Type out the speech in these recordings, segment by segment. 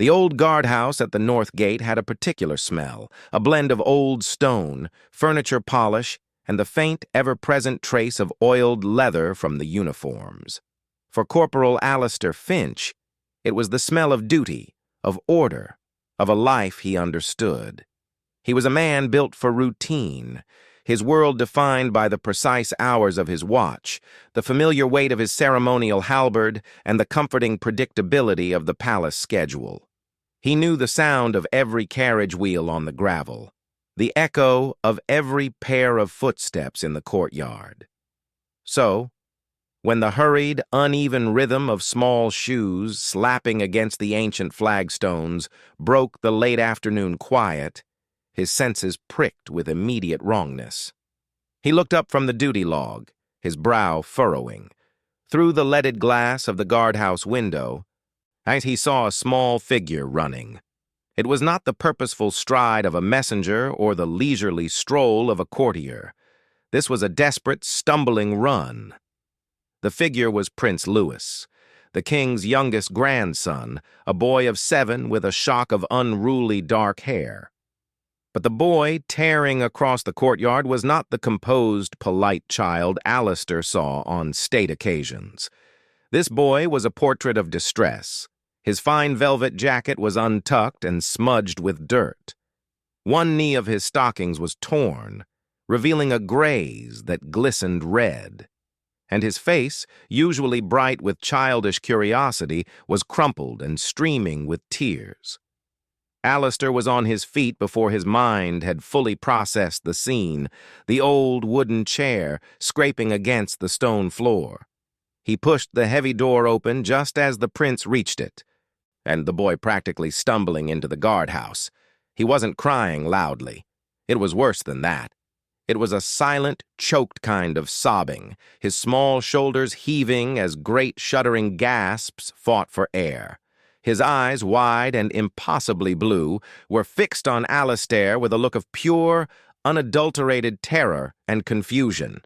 The old guardhouse at the north gate had a particular smell, a blend of old stone, furniture polish, and the faint, ever-present trace of oiled leather from the uniforms. For Corporal Alistair Finch, it was the smell of duty, of order, of a life he understood. He was a man built for routine, his world defined by the precise hours of his watch, the familiar weight of his ceremonial halberd, and the comforting predictability of the palace schedule. He knew the sound of every carriage wheel on the gravel, the echo of every pair of footsteps in the courtyard. So, when the hurried, uneven rhythm of small shoes slapping against the ancient flagstones broke the late afternoon quiet, his senses pricked with immediate wrongness. He looked up from the duty log, his brow furrowing. Through the leaded glass of the guardhouse window, as he saw a small figure running. It was not the purposeful stride of a messenger or the leisurely stroll of a courtier. This was a desperate, stumbling run. The figure was Prince Louis, the king's youngest grandson, a boy of 7 with a shock of unruly dark hair. But the boy tearing across the courtyard was not the composed, polite child Alistair saw on state occasions. This boy was a portrait of distress. His fine velvet jacket was untucked and smudged with dirt. One knee of his stockings was torn, revealing a graze that glistened red. And his face, usually bright with childish curiosity, was crumpled and streaming with tears. Alistair was on his feet before his mind had fully processed the scene, the old wooden chair scraping against the stone floor. He pushed the heavy door open just as the prince reached it, and the boy practically stumbling into the guardhouse. He wasn't crying loudly. It was worse than that. It was a silent, choked kind of sobbing, his small shoulders heaving as great shuddering gasps fought for air. His eyes, wide and impossibly blue, were fixed on Alistair with a look of pure, unadulterated terror and confusion.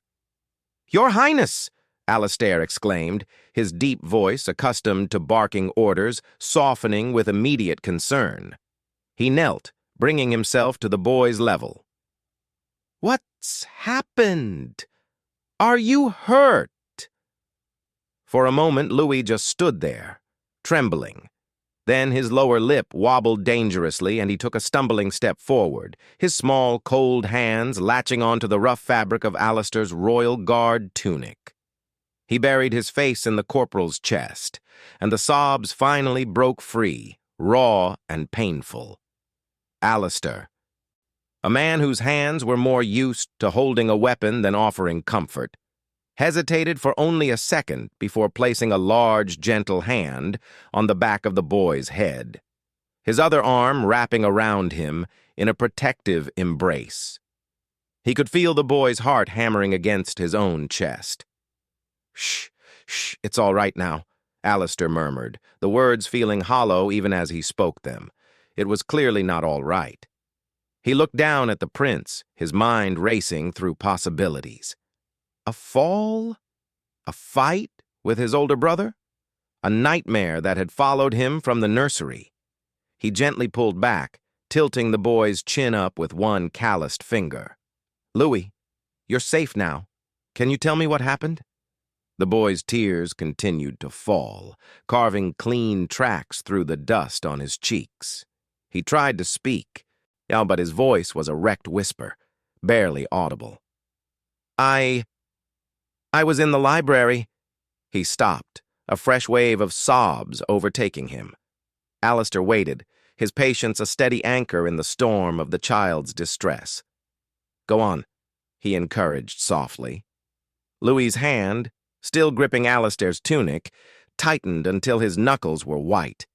"Your Highness!" Alistair exclaimed, his deep voice, accustomed to barking orders, softening with immediate concern. He knelt, bringing himself to the boy's level. "What's happened? Are you hurt?" For a moment, Louis just stood there, trembling. Then his lower lip wobbled dangerously, and he took a stumbling step forward, his small, cold hands latching onto the rough fabric of Alistair's Royal Guard tunic. He buried his face in the corporal's chest, and the sobs finally broke free, raw and painful. Alistair, a man whose hands were more used to holding a weapon than offering comfort, hesitated for only a second before placing a large, gentle hand on the back of the boy's head, his other arm wrapping around him in a protective embrace. He could feel the boy's heart hammering against his own chest. "Shh, shh, it's all right now," Alistair murmured, the words feeling hollow even as he spoke them. It was clearly not all right. He looked down at the prince, his mind racing through possibilities. A fall? A fight with his older brother? A nightmare that had followed him from the nursery. He gently pulled back, tilting the boy's chin up with one calloused finger. "Louis, you're safe now. Can you tell me what happened?" The boy's tears continued to fall, carving clean tracks through the dust on his cheeks. He tried to speak, but his voice was a wrecked whisper, barely audible. I was in the library." He stopped, a fresh wave of sobs overtaking him. Alistair waited, his patience a steady anchor in the storm of the child's distress. "Go on," he encouraged softly. Louis's hand, still gripping Alistair's tunic, tightened until his knuckles were white.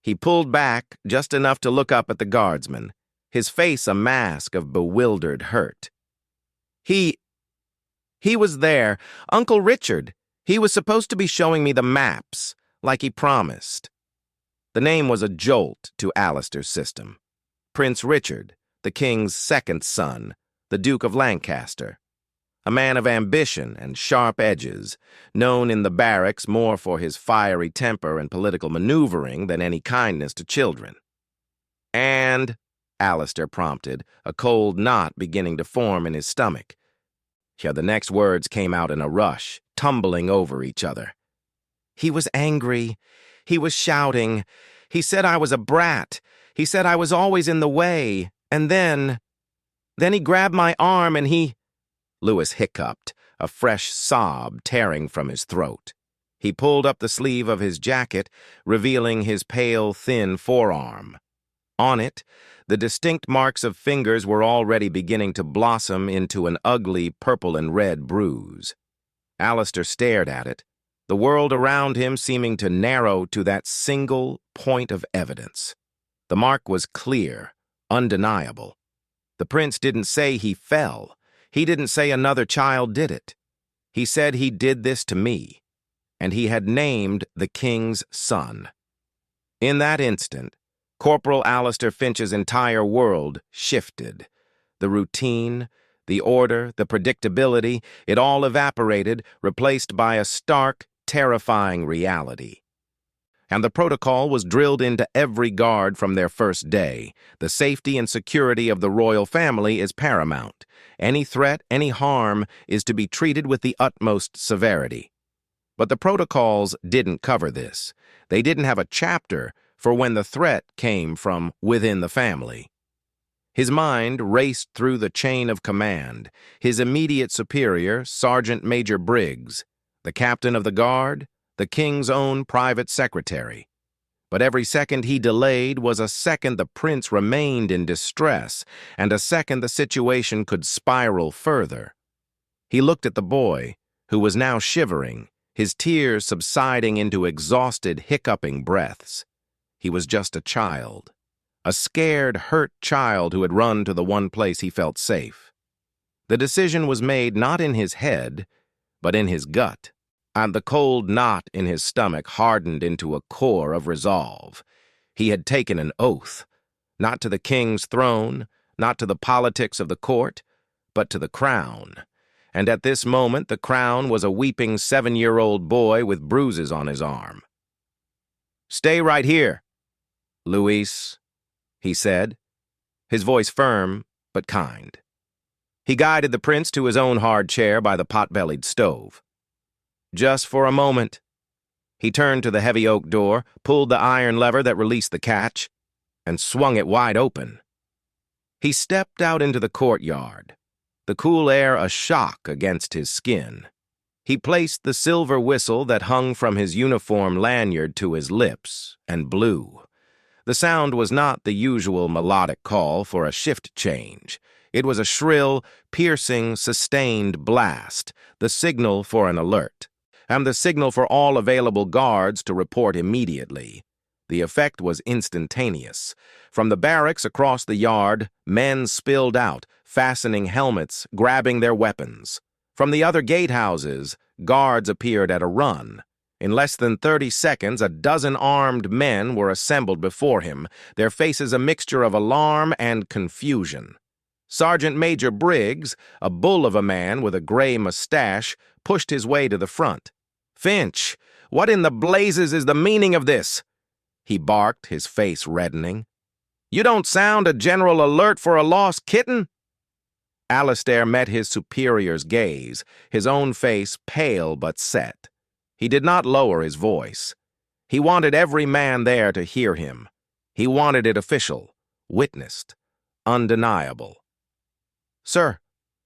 He pulled back just enough to look up at the guardsman, his face a mask of bewildered hurt. He was there, Uncle Richard. He was supposed to be showing me the maps, like he promised." The name was a jolt to Alistair's system. Prince Richard, the king's second son, the Duke of Lancaster. a man of ambition and sharp edges, known in the barracks more for his fiery temper and political maneuvering than any kindness to children. "And," Alistair prompted, a cold knot beginning to form in his stomach. Yeah, the next words came out in a rush, tumbling over each other. "He was angry. He was shouting. He said I was a brat. He said I was always in the way. And then he grabbed my arm and he—" Lewis hiccuped, a fresh sob tearing from his throat. He pulled up the sleeve of his jacket, revealing his pale, thin forearm. On it, the distinct marks of fingers were already beginning to blossom into an ugly purple and red bruise. Alistair stared at it, the world around him seeming to narrow to that single point of evidence. The mark was clear, undeniable. The prince didn't say he fell. He didn't say another child did it. He said he did this to me, and he had named the king's son. In that instant, Corporal Alistair Finch's entire world shifted. The routine, the order, the predictability, it all evaporated, replaced by a stark, terrifying reality. And the protocol was drilled into every guard from their first day. The safety and security of the royal family is paramount. Any threat, any harm, is to be treated with the utmost severity. But the protocols didn't cover this. They didn't have a chapter for when the threat came from within the family. His mind raced through the chain of command. His immediate superior, Sergeant Major Briggs, the captain of the guard, the king's own private secretary. But every second he delayed was a second the prince remained in distress, and a second the situation could spiral further. He looked at the boy, who was now shivering, his tears subsiding into exhausted, hiccuping breaths. He was just a child, a scared, hurt child who had run to the one place he felt safe. The decision was made not in his head, but in his gut. And the cold knot in his stomach hardened into a core of resolve. He had taken an oath, not to the king's throne, not to the politics of the court, but to the crown. And at this moment the crown was a weeping 7-year-old boy with bruises on his arm. "Stay right here, Luis," he said, his voice firm but kind. He guided the prince to his own hard chair by the pot-bellied stove. "Just for a moment." He turned to the heavy oak door, pulled the iron lever that released the catch, and swung it wide open. He stepped out into the courtyard, the cool air a shock against his skin. He placed the silver whistle that hung from his uniform lanyard to his lips and blew. The sound was not the usual melodic call for a shift change. It was a shrill, piercing, sustained blast, the signal for an alert, and the signal for all available guards to report immediately. The effect was instantaneous. From the barracks across the yard, men spilled out, fastening helmets, grabbing their weapons. From the other gatehouses, guards appeared at a run. In less than 30 seconds, a dozen armed men were assembled before him, their faces a mixture of alarm and confusion. Sergeant Major Briggs, a bull of a man with a gray mustache, pushed his way to the front. "Finch, what in the blazes is the meaning of this?" he barked, his face reddening. "You don't sound a general alert for a lost kitten?" Alistair met his superior's gaze, his own face pale but set. He did not lower his voice. He wanted every man there to hear him. He wanted it official, witnessed, undeniable. "Sir,"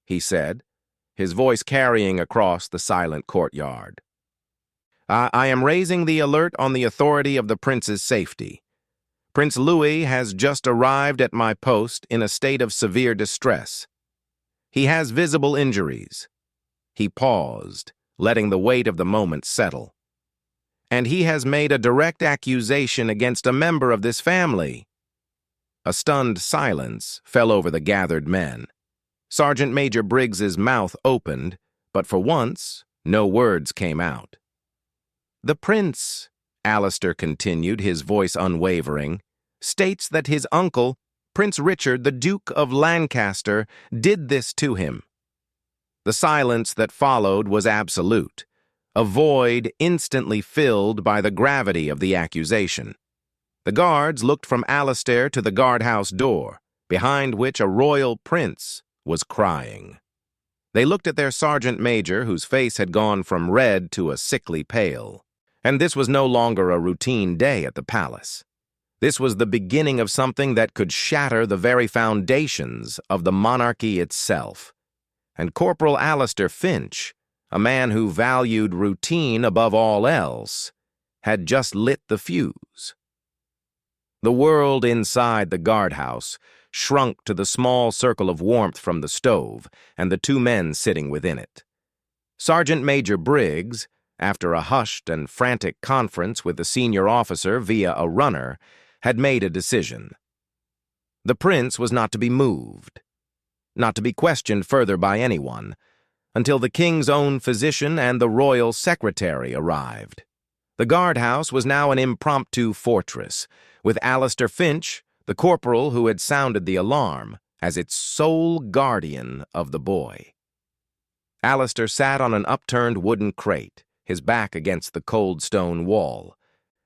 he said, his voice carrying across the silent courtyard. I am raising the alert on the authority of the prince's safety. Prince Louis has just arrived at my post in a state of severe distress. He has visible injuries." He paused, letting the weight of the moment settle. "And he has made a direct accusation against a member of this family." A stunned silence fell over the gathered men. Sergeant Major Briggs's mouth opened, but for once, no words came out. "The prince," Alistair continued, his voice unwavering, "states that his uncle, Prince Richard, the Duke of Lancaster, did this to him." The silence that followed was absolute, a void instantly filled by the gravity of the accusation. The guards looked from Alistair to the guardhouse door, behind which a royal prince was crying. They looked at their sergeant major, whose face had gone from red to a sickly pale. And this was no longer a routine day at the palace. This was the beginning of something that could shatter the very foundations of the monarchy itself. And Corporal Alistair Finch, a man who valued routine above all else, had just lit the fuse. The world inside the guardhouse shrunk to the small circle of warmth from the stove and the two men sitting within it. Sergeant Major Briggs, after a hushed and frantic conference with the senior officer via a runner, had made a decision. The prince was not to be moved, not to be questioned further by anyone, until the king's own physician and the royal secretary arrived. The guardhouse was now an impromptu fortress, with Alistair Finch, the corporal who had sounded the alarm, as its sole guardian of the boy. Alistair sat on an upturned wooden crate, his back against the cold stone wall.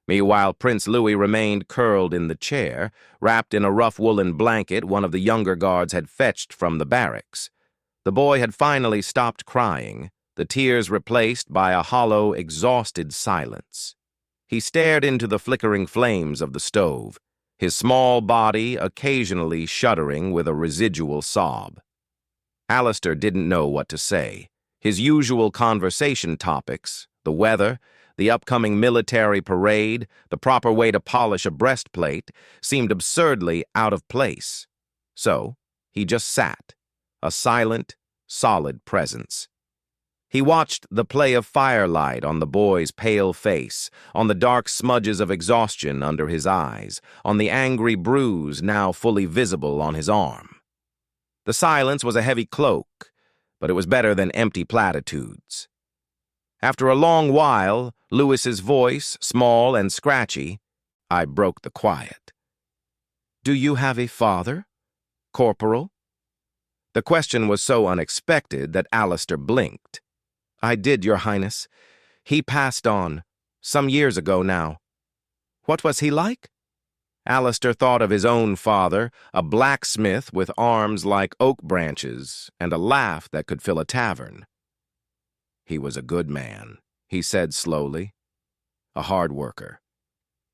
Meanwhile, Prince Louis remained curled in the chair, wrapped in a rough woolen blanket one of the younger guards had fetched from the barracks. The boy had finally stopped crying, the tears replaced by a hollow, exhausted silence. He stared into the flickering flames of the stove, his small body occasionally shuddering with a residual sob. Alistair didn't know what to say. His usual conversation topics, the weather, the upcoming military parade, the proper way to polish a breastplate, seemed absurdly out of place. So, he just sat, a silent, solid presence. He watched the play of firelight on the boy's pale face, on the dark smudges of exhaustion under his eyes, on the angry bruise now fully visible on his arm. The silence was a heavy cloak, but it was better than empty platitudes. After a long while, Louis's voice, small and scratchy, I broke the quiet. "Do you have a father, Corporal?" The question was so unexpected that Alistair blinked. "I did, Your Highness. He passed on, some years ago now." "What was he like?" Alistair thought of his own father, a blacksmith with arms like oak branches and a laugh that could fill a tavern. "He was a good man," he said slowly. "A hard worker.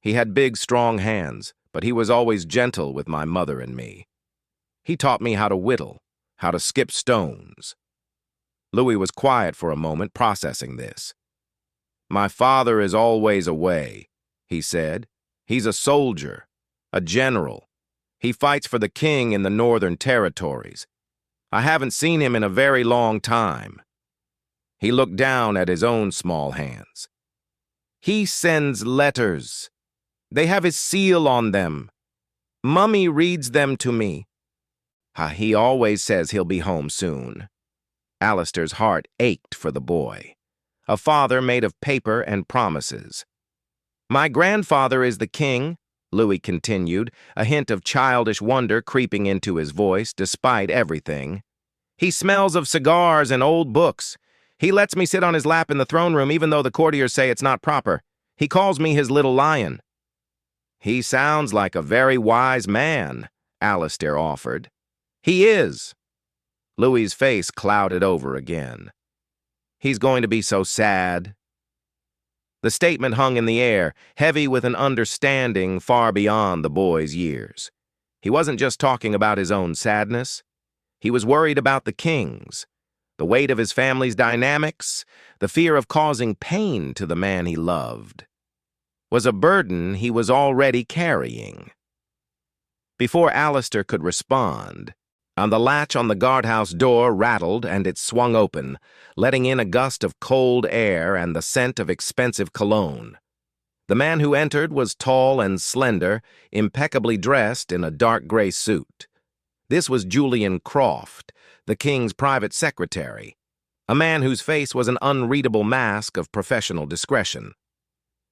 He had big, strong hands, but he was always gentle with my mother and me. He taught me how to whittle, how to skip stones." Louis was quiet for a moment, processing this. "My father is always away," he said. "He's a soldier, a general. He fights for the king in the Northern Territories. I haven't seen him in a very long time." He looked down at his own small hands. "He sends letters. They have his seal on them. Mummy reads them to me. He always says he'll be home soon." Alistair's heart ached for the boy, a father made of paper and promises. "My grandfather is the king," Louis continued, a hint of childish wonder creeping into his voice despite everything. "He smells of cigars and old books. He lets me sit on his lap in the throne room even though the courtiers say it's not proper. He calls me his little lion." "He sounds like a very wise man," Alistair offered. "He is." Louis's face clouded over again. "He's going to be so sad." The statement hung in the air, heavy with an understanding far beyond the boy's years. He wasn't just talking about his own sadness. He was worried about the king's, the weight of his family's dynamics, the fear of causing pain to the man he loved. Was a burden he was already carrying. Before Alistair could respond, the latch on the guardhouse door rattled and it swung open, letting in a gust of cold air and the scent of expensive cologne. The man who entered was tall and slender, impeccably dressed in a dark gray suit. This was Julian Croft, the king's private secretary, a man whose face was an unreadable mask of professional discretion.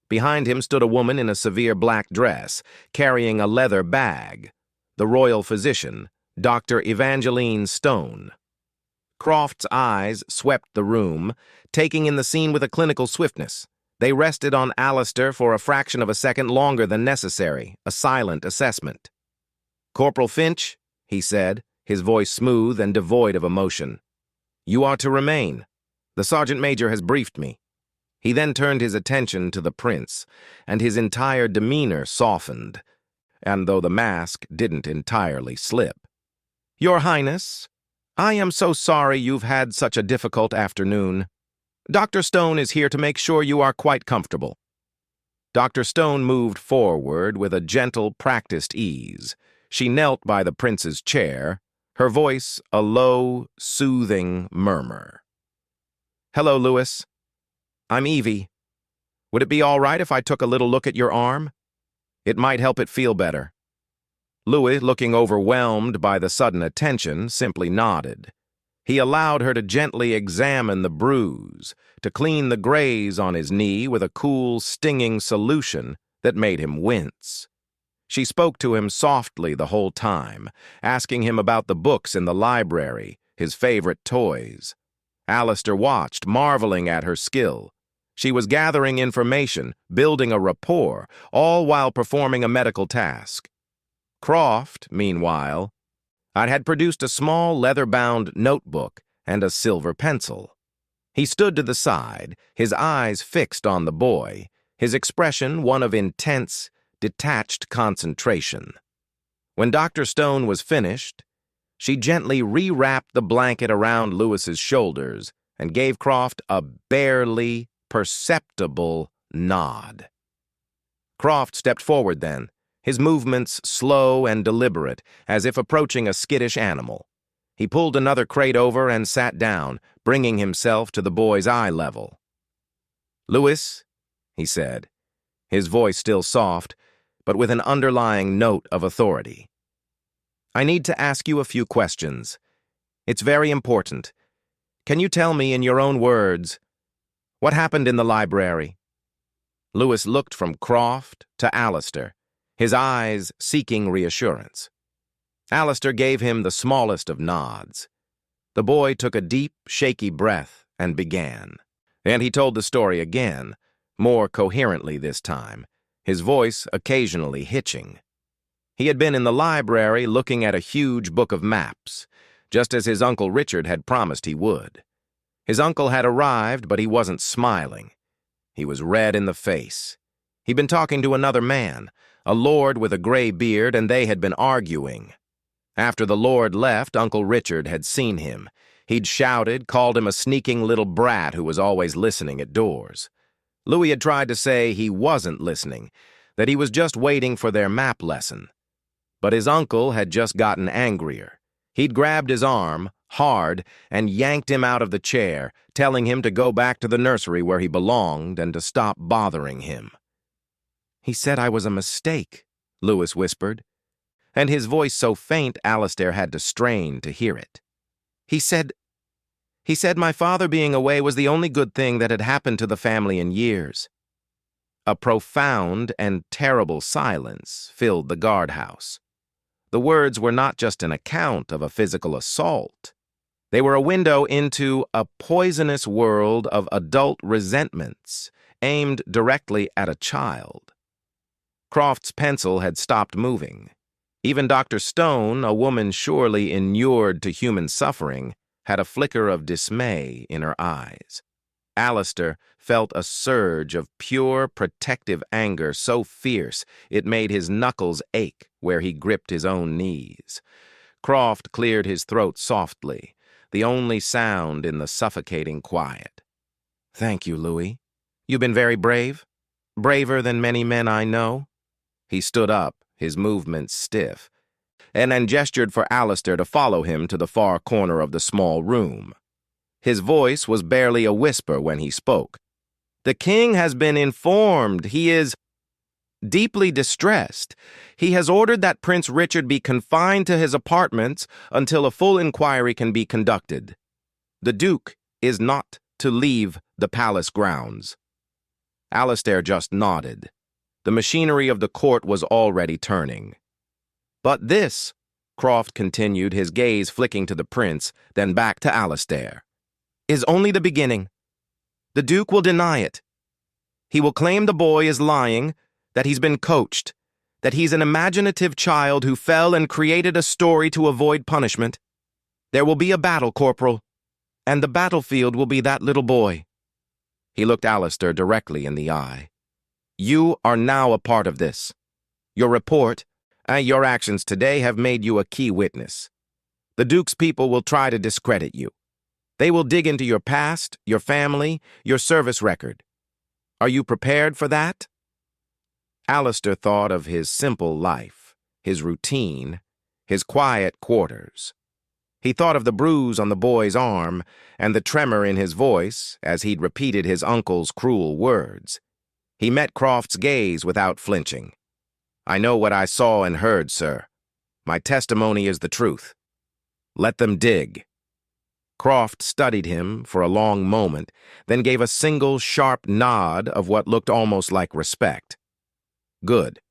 Behind him stood a woman in a severe black dress, carrying a leather bag, the royal physician, Dr. Evangeline Stone. Croft's eyes swept the room, taking in the scene with a clinical swiftness. They rested on Alistair for a fraction of a second longer than necessary, a silent assessment. "Corporal Finch," he said, his voice smooth and devoid of emotion. "You are to remain. The sergeant major has briefed me." He then turned his attention to the prince, and his entire demeanor softened, and though the mask didn't entirely slip. "Your Highness, I am so sorry you've had such a difficult afternoon. Dr. Stone is here to make sure you are quite comfortable." Dr. Stone moved forward with a gentle, practiced ease. She knelt by the prince's chair, her voice a low, soothing murmur. "Hello, Lewis. I'm Evie. Would it be all right if I took a little look at your arm? It might help it feel better." Louis, looking overwhelmed by the sudden attention, simply nodded. He allowed her to gently examine the bruise, to clean the graze on his knee with a cool, stinging solution that made him wince. She spoke to him softly the whole time, asking him about the books in the library, his favorite toys. Alistair watched, marveling at her skill. She was gathering information, building a rapport, all while performing a medical task. Croft, meanwhile, had produced a small leather-bound notebook and a silver pencil. He stood to the side, his eyes fixed on the boy, his expression one of intense, detached concentration. When Dr. Stone was finished, she gently rewrapped the blanket around Lewis's shoulders and gave Croft a barely perceptible nod. Croft stepped forward then, his movements slow and deliberate, as if approaching a skittish animal. He pulled another crate over and sat down, bringing himself to the boy's eye level. "Lewis," he said, his voice still soft, but with an underlying note of authority. "I need to ask you a few questions. It's very important. Can you tell me in your own words what happened in the library?" Lewis looked from Croft to Alistair, his eyes seeking reassurance. Alistair gave him the smallest of nods. The boy took a deep, shaky breath and began. And he told the story again, more coherently this time, his voice occasionally hitching. He had been in the library looking at a huge book of maps, just as his Uncle Richard had promised he would. His uncle had arrived, but he wasn't smiling. He was red in the face. He'd been talking to another man, a lord with a gray beard, and they had been arguing. After the lord left, Uncle Richard had seen him. He'd shouted, called him a sneaking little brat who was always listening at doors. Louis had tried to say he wasn't listening, that he was just waiting for their map lesson. But his uncle had just gotten angrier. He'd grabbed his arm, hard, and yanked him out of the chair, telling him to go back to the nursery where he belonged and to stop bothering him. "He said I was a mistake," Lewis whispered, and his voice so faint Alistair had to strain to hear it. He said my father being away was the only good thing that had happened to the family in years." A profound and terrible silence filled the guardhouse. The words were not just an account of a physical assault. They were a window into a poisonous world of adult resentments aimed directly at a child. Croft's pencil had stopped moving. Even Dr. Stone, a woman surely inured to human suffering, had a flicker of dismay in her eyes. Alistair felt a surge of pure, protective anger so fierce it made his knuckles ache where he gripped his own knees. Croft cleared his throat softly, the only sound in the suffocating quiet. "Thank you, Louis. You've been very brave. Braver than many men I know." He stood up, his movements stiff, and then gestured for Alistair to follow him to the far corner of the small room. His voice was barely a whisper when he spoke. "The king has been informed. He is deeply distressed. He has ordered that Prince Richard be confined to his apartments until a full inquiry can be conducted. The Duke is not to leave the palace grounds." Alistair just nodded. The machinery of the court was already turning. "But this," Croft continued, his gaze flicking to the prince, then back to Alistair, "is only the beginning. The Duke will deny it. He will claim the boy is lying, that he's been coached, that he's an imaginative child who fell and created a story to avoid punishment. There will be a battle, Corporal, and the battlefield will be that little boy." He looked Alistair directly in the eye. "You are now a part of this. Your report and your actions today have made you a key witness. The Duke's people will try to discredit you. They will dig into your past, your family, your service record. Are you prepared for that?" Alistair thought of his simple life, his routine, his quiet quarters. He thought of the bruise on the boy's arm and the tremor in his voice as he'd repeated his uncle's cruel words. He met Croft's gaze without flinching. "I know what I saw and heard, sir. My testimony is the truth. Let them dig." Croft studied him for a long moment, then gave a single sharp nod of what looked almost like respect. "Good.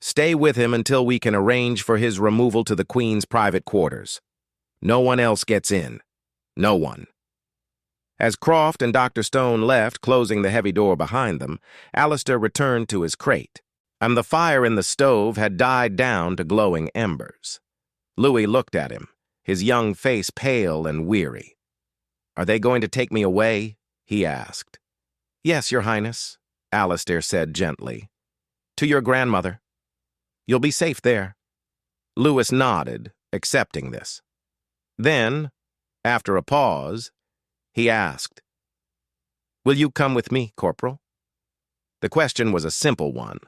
Stay with him until we can arrange for his removal to the Queen's private quarters. No one else gets in. No one." As Croft and Dr. Stone left, closing the heavy door behind them, Alistair returned to his crate, and the fire in the stove had died down to glowing embers. Louis looked at him, his young face pale and weary. "Are they going to take me away?" he asked. "Yes, Your Highness," Alistair said gently. "To your grandmother. You'll be safe there." Louis nodded, accepting this. Then, after a pause, he asked, "Will you come with me, Corporal?" The question was a simple one,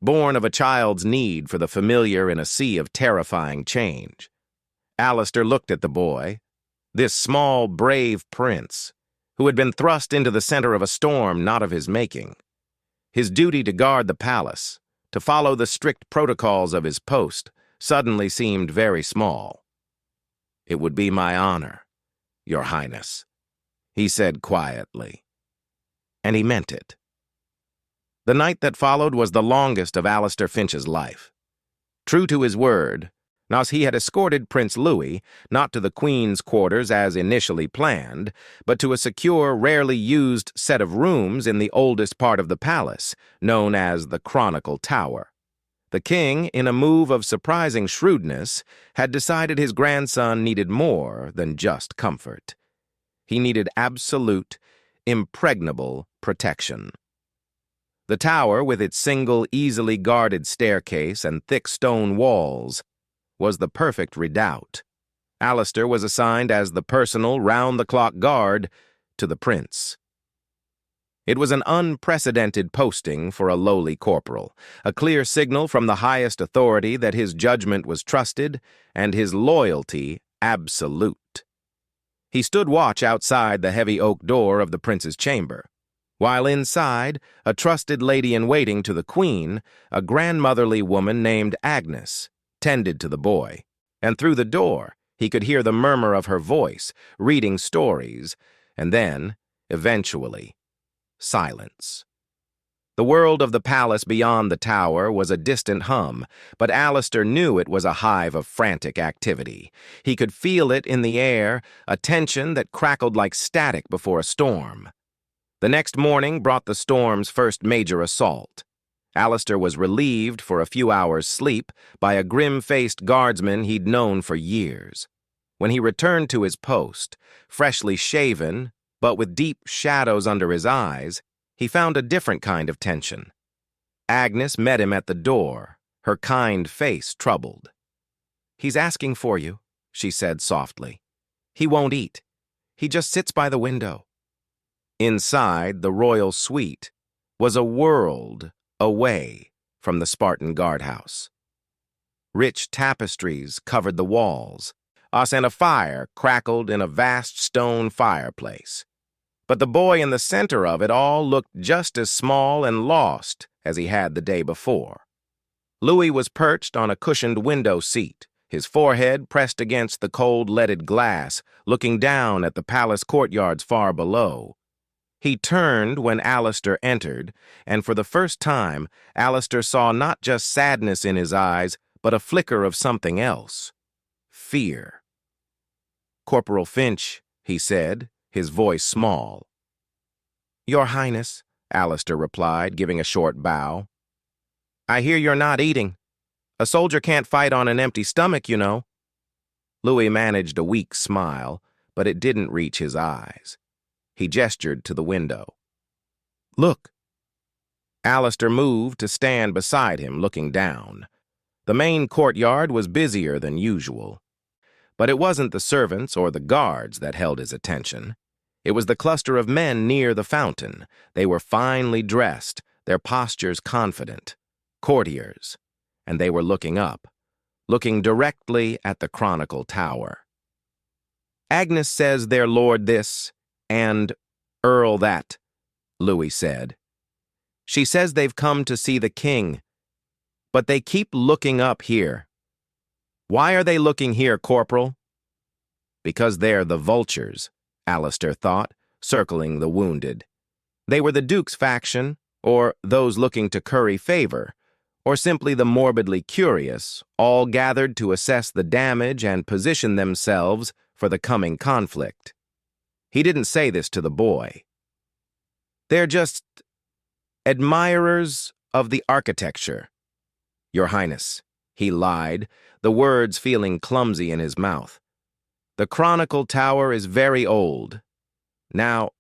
born of a child's need for the familiar in a sea of terrifying change. Alistair looked at the boy, this small, brave prince, who had been thrust into the center of a storm not of his making. His duty to guard the palace, to follow the strict protocols of his post, suddenly seemed very small. "It would be my honor, Your Highness," he said quietly. And he meant it. The night that followed was the longest of Alistair Finch's life. True to his word, he had escorted Prince Louis not to the Queen's quarters as initially planned, but to a secure, rarely used set of rooms in the oldest part of the palace, known as the Chronicle Tower. The king, in a move of surprising shrewdness, had decided his grandson needed more than just comfort. He needed absolute, impregnable protection. The tower, with its single, easily guarded staircase and thick stone walls, was the perfect redoubt. Alistair was assigned as the personal, round-the-clock guard to the prince. It was an unprecedented posting for a lowly corporal, a clear signal from the highest authority that his judgment was trusted and his loyalty absolute. He stood watch outside the heavy oak door of the prince's chamber, while inside, a trusted lady-in-waiting to the Queen, a grandmotherly woman named Agnes, tended to the boy, and through the door he could hear the murmur of her voice, reading stories, and then, eventually, silence. The world of the palace beyond the tower was a distant hum, but Alistair knew it was a hive of frantic activity. He could feel it in the air, a tension that crackled like static before a storm. The next morning brought the storm's first major assault. Alistair was relieved for a few hours' sleep by a grim-faced guardsman he'd known for years. When he returned to his post, freshly shaven, but with deep shadows under his eyes, he found a different kind of tension. Agnes met him at the door, her kind face troubled. "He's asking for you," she said softly. "He won't eat. He just sits by the window." Inside the royal suite was a world away from the Spartan guardhouse. Rich tapestries covered the walls, and a fire crackled in a vast stone fireplace. But the boy in the center of it all looked just as small and lost as he had the day before. Louis was perched on a cushioned window seat, his forehead pressed against the cold leaded glass, looking down at the palace courtyards far below. He turned when Alistair entered, and for the first time, Alistair saw not just sadness in his eyes, but a flicker of something else. fear. "Corporal Finch," he said, his voice small. "Your Highness," Alistair replied, giving a short bow. "I hear you're not eating. A soldier can't fight on an empty stomach, you know." Louis managed a weak smile, but it didn't reach his eyes. He gestured to the window. "Look." Alistair moved to stand beside him, looking down. The main courtyard was busier than usual. But it wasn't the servants or the guards that held his attention. It was the cluster of men near the fountain. They were finely dressed, their postures confident. Courtiers. And they were looking up, looking directly at the Chronicle Tower. "Agnes says their lord this, and Earl that," Louis said. "She says they've come to see the king, but they keep looking up here." "Why are they looking here, Corporal?" "Because they're the vultures," Alistair thought, circling the wounded. They were the Duke's faction, or those looking to curry favor, or simply the morbidly curious, all gathered to assess the damage and position themselves for the coming conflict. He didn't say this to the boy. "They're just admirers of the architecture, Your Highness," he lied, the words feeling clumsy in his mouth. "The Chronicle Tower is very old. Now,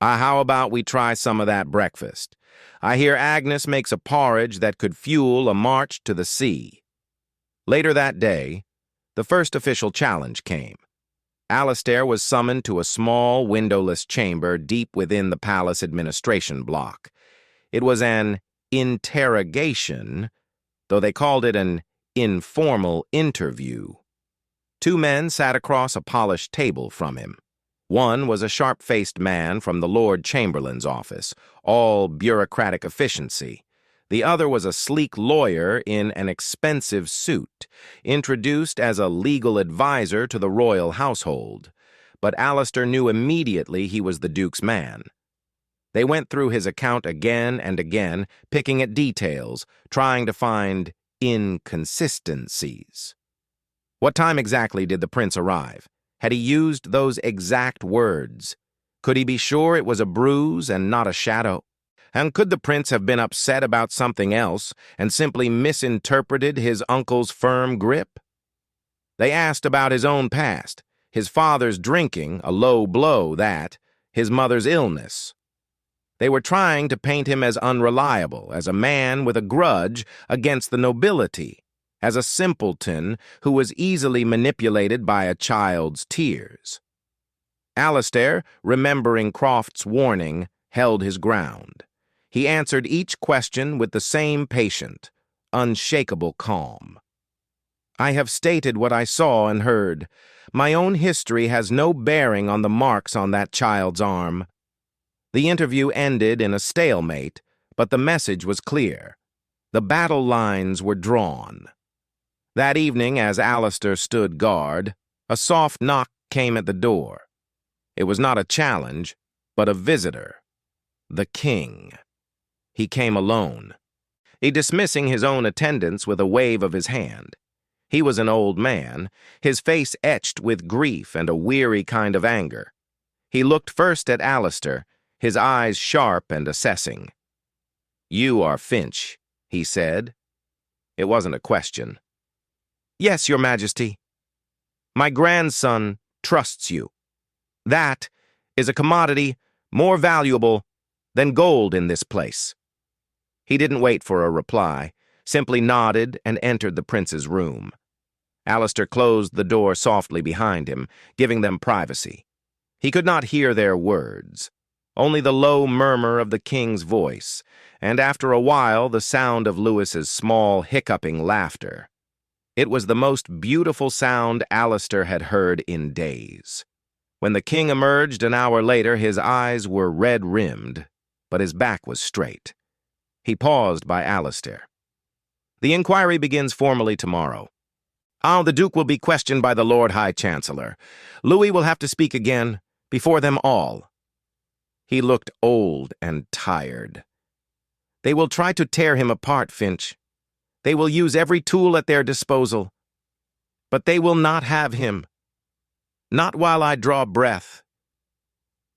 how about we try some of that breakfast? I hear Agnes makes a porridge that could fuel a march to the sea." Later that day, the first official challenge came. Alistair was summoned to a small, windowless chamber deep within the palace administration block. It was an interrogation, though they called it an informal interview. Two men sat across a polished table from him. One was a sharp-faced man from the Lord Chamberlain's office, all bureaucratic efficiency. The other was a sleek lawyer in an expensive suit, introduced as a legal advisor to the royal household. But Alistair knew immediately he was the Duke's man. They went through his account again and again, picking at details, trying to find inconsistencies. What time exactly did the prince arrive? Had he used those exact words? Could he be sure it was a bruise and not a shadow? And could the prince have been upset about something else and simply misinterpreted his uncle's firm grip? They asked about his own past, his father's drinking, a low blow that, his mother's illness. They were trying to paint him as unreliable, as a man with a grudge against the nobility, as a simpleton who was easily manipulated by a child's tears. Alistair, remembering Croft's warning, held his ground. He answered each question with the same patient, unshakable calm. "I have stated what I saw and heard. My own history has no bearing on the marks on that child's arm." The interview ended in a stalemate, but the message was clear. The battle lines were drawn. That evening, as Alistair stood guard, a soft knock came at the door. It was not a challenge, but a visitor. The king. He came alone, dismissing his own attendants with a wave of his hand. He was an old man, his face etched with grief and a weary kind of anger. He looked first at Alistair, his eyes sharp and assessing. "You are Finch," he said. It wasn't a question. "Yes, Your Majesty. My grandson trusts you. That is a commodity more valuable than gold in this place." He didn't wait for a reply, simply nodded and entered the prince's room. Alistair closed the door softly behind him, giving them privacy. He could not hear their words, only the low murmur of the king's voice, and after a while the sound of Louis's small, hiccuping laughter. It was the most beautiful sound Alistair had heard in days. When the king emerged an hour later, his eyes were red-rimmed, but his back was straight. He paused by Alistair. "The inquiry begins formally tomorrow. The Duke will be questioned by the Lord High Chancellor. Louis will have to speak again, before them all." He looked old and tired. "They will try to tear him apart, Finch. They will use every tool at their disposal. But they will not have him. Not while I draw breath."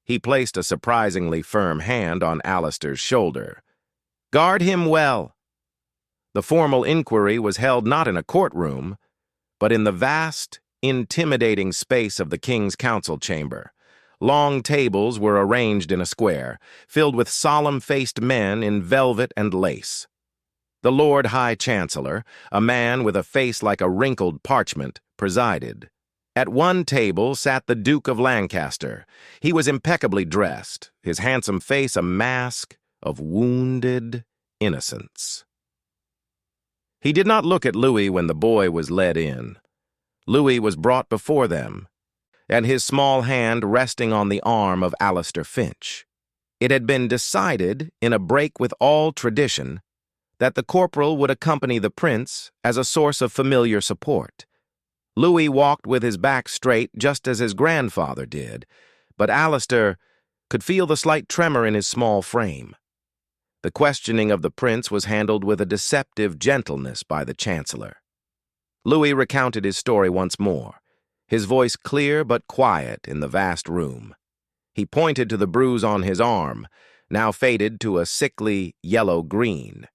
He placed a surprisingly firm hand on Alistair's shoulder. "Guard him well." The formal inquiry was held not in a courtroom, but in the vast, intimidating space of the King's Council chamber. Long tables were arranged in a square, filled with solemn-faced men in velvet and lace. The Lord High Chancellor, a man with a face like a wrinkled parchment, presided. At one table sat the Duke of Lancaster. He was impeccably dressed, his handsome face a mask of wounded innocence. He did not look at Louis when the boy was led in. Louis was brought before them, and his small hand resting on the arm of Alistair Finch. It had been decided, in a break with all tradition, that the corporal would accompany the prince as a source of familiar support. Louis walked with his back straight just as his grandfather did, but Alistair could feel the slight tremor in his small frame. The questioning of the prince was handled with a deceptive gentleness by the chancellor. Louis recounted his story once more, his voice clear but quiet in the vast room. He pointed to the bruise on his arm, now faded to a sickly yellow-green.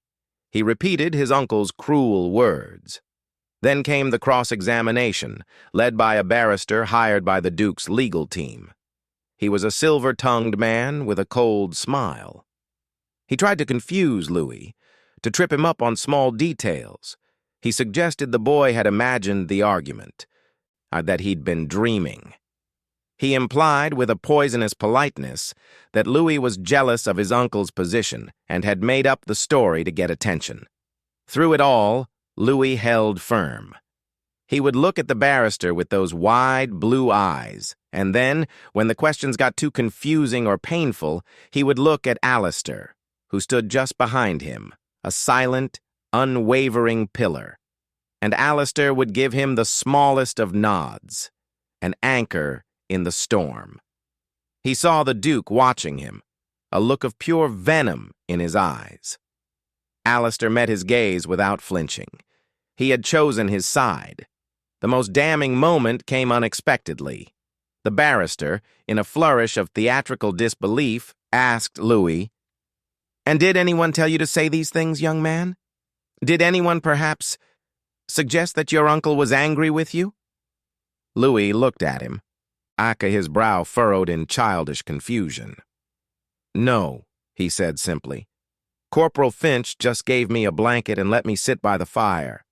He repeated his uncle's cruel words. Then came the cross-examination, led by a barrister hired by the Duke's legal team. He was a silver-tongued man with a cold smile. He tried to confuse Louis, to trip him up on small details. He suggested the boy had imagined the argument, that he'd been dreaming. He implied with a poisonous politeness that Louis was jealous of his uncle's position and had made up the story to get attention. Through it all, Louis held firm. He would look at the barrister with those wide blue eyes, and then, when the questions got too confusing or painful, he would look at Alistair, who stood just behind him, a silent, unwavering pillar. And Alistair would give him the smallest of nods, an anchor in the storm. He saw the Duke watching him, a look of pure venom in his eyes. Alistair met his gaze without flinching. He had chosen his side. The most damning moment came unexpectedly. The barrister, in a flourish of theatrical disbelief, asked Louis, "And did anyone tell you to say these things, young man? Did anyone, perhaps, suggest that your uncle was angry with you?" Louis looked at him, his brow furrowed in childish confusion. "No," he said simply. "Corporal Finch just gave me a blanket and let me sit by the fire.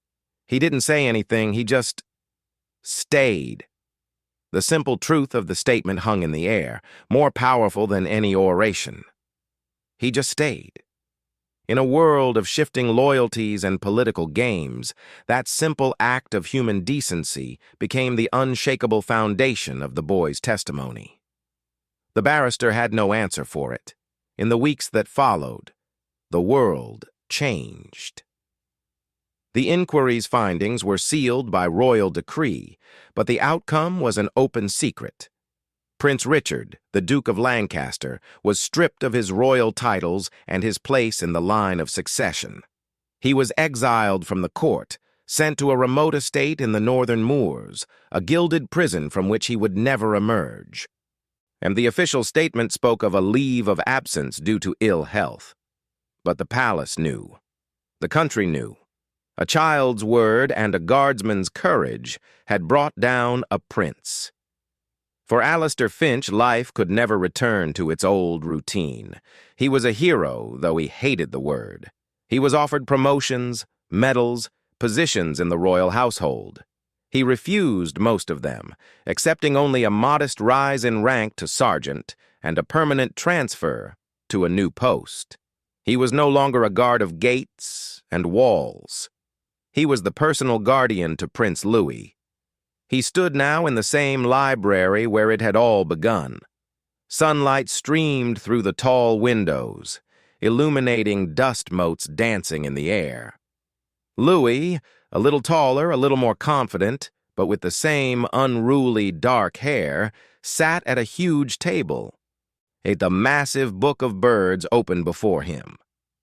He didn't say anything, he just stayed." The simple truth of the statement hung in the air, more powerful than any oration. He just stayed. In a world of shifting loyalties and political games, that simple act of human decency became the unshakable foundation of the boy's testimony. The barrister had no answer for it. In the weeks that followed, the world changed. The inquiry's findings were sealed by royal decree, but the outcome was an open secret. Prince Richard, the Duke of Lancaster, was stripped of his royal titles and his place in the line of succession. He was exiled from the court, sent to a remote estate in the northern moors, a gilded prison from which he would never emerge. And the official statement spoke of a leave of absence due to ill health. But the palace knew. The country knew. A child's word and a guardsman's courage had brought down a prince. For Alistair Finch, life could never return to its old routine. He was a hero, though he hated the word. He was offered promotions, medals, positions in the royal household. He refused most of them, accepting only a modest rise in rank to sergeant and a permanent transfer to a new post. He was no longer a guard of gates and walls. He was the personal guardian to Prince Louis. He stood now in the same library where it had all begun. Sunlight streamed through the tall windows, illuminating dust motes dancing in the air. Louis, a little taller, a little more confident, but with the same unruly dark hair, sat at a huge table. The massive book of birds opened before him.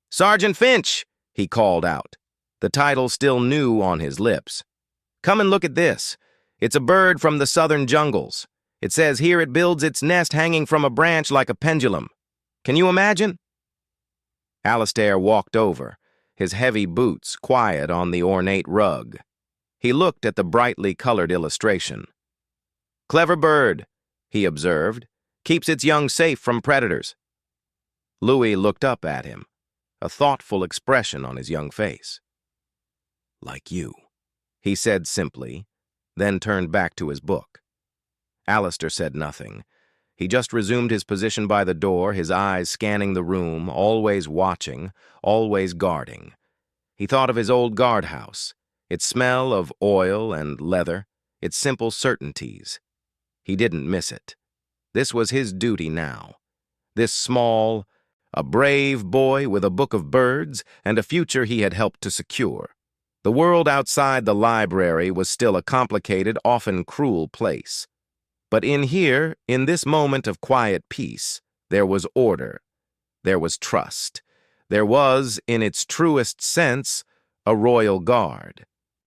"Sergeant Finch!" he called out, the title still new on his lips. Come and look at this. It's a bird from the southern jungles. It says here it builds its nest hanging from a branch like a pendulum. Can you imagine?" Alistair walked over, his heavy boots quiet on the ornate rug. He looked at the brightly colored illustration. "Clever bird," he observed. "Keeps its young safe from predators." Louis looked up at him, a thoughtful expression on his young face. "Like you," he said simply, then turned back to his book. Alistair said nothing. He just resumed his position by the door, his eyes scanning the room, always watching, always guarding. He thought of his old guardhouse, its smell of oil and leather, its simple certainties. He didn't miss it. This was his duty now. This small, a brave boy with a book of birds and a future he had helped to secure. The world outside the library was still a complicated, often cruel place. But in here, in this moment of quiet peace, there was order. There was trust. There was, in its truest sense, a royal guard.